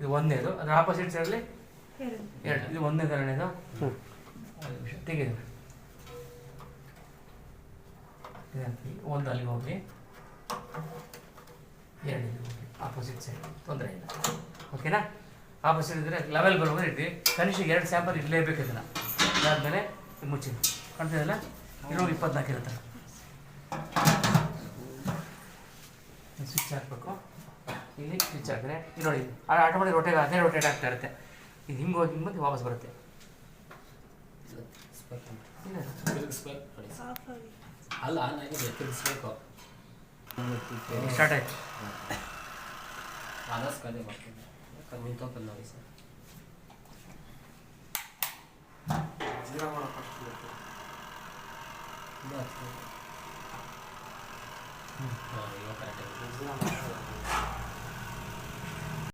ಇದು ಒಂದೇದು, ಅದರ ಆಪೋಸಿಟ್ ಸೈಡಲ್ಲಿ ಎರಡು. ಇದು ಒಂದನೇ ಎರಡನೇದು. ಒಂದು ನಿಮಿಷ ತೆಗೆದು ಒಂದು ಅಲ್ಲಿಗೆ ಹೋಗಿ, ಎರಡು ಇಲ್ಲಿ ಹೋಗಿ, ಆಪೋಸಿಟ್ ಸೈಡ್ ತೊಂದರೆ ಇಲ್ಲ. ಓಕೆನಾ? ಆಪೋಸಿಟ್ ಇದ್ದರೆ ಲೆವೆಲ್ ಬರೋದು ಇಟ್ಟು ಕನಿಷ್ಠ 2 ಸ್ಯಾಂಪಲ್ ಇರಲೇಬೇಕು. ಇದನ್ನು ಅದಾದಮೇಲೆ ಮುಚ್ಚಿ ಕಾಣ್ತಿದೆಯಲ್ಲ, 24 ಇರುತ್ತೆ. ಸ್ವಿಚ್ ಹಾಕಬೇಕು. ಇಲ್ಲಿ ಸ್ವಿಚ್ ಹಾಕಿದ್ರೆ ಇದು ನೋಡಿ ಆಟೋಮೆಟಿಕ್ ಅದೇ ರೊಟೇಟ್ ಆಗ್ತಾ ಇರುತ್ತೆ. ಇದು ಹಿಂಗೆ ಹೋಗಿ ಹಿಂಗೆ ಬಂದು ವಾಪಸ್ ಬರುತ್ತೆ. ಅಲ್ಲ ನನಗೆ ತಿರ್ಗಿಸ್ಬೇಕು. ಸ್ಟಾರ್ಟ್ ಆಯ್ತು. ಆದಷ್ಟು ಕಡೆ ಬರ್ತೀನಿ. ನಿಂತೋಕಲ್ಲ ನೋಡಿ ಸರ್. ಜೀರಾ ಮಾಡೋ ಇವಾಗ ಕರೆಕ್ಟಾಗಿ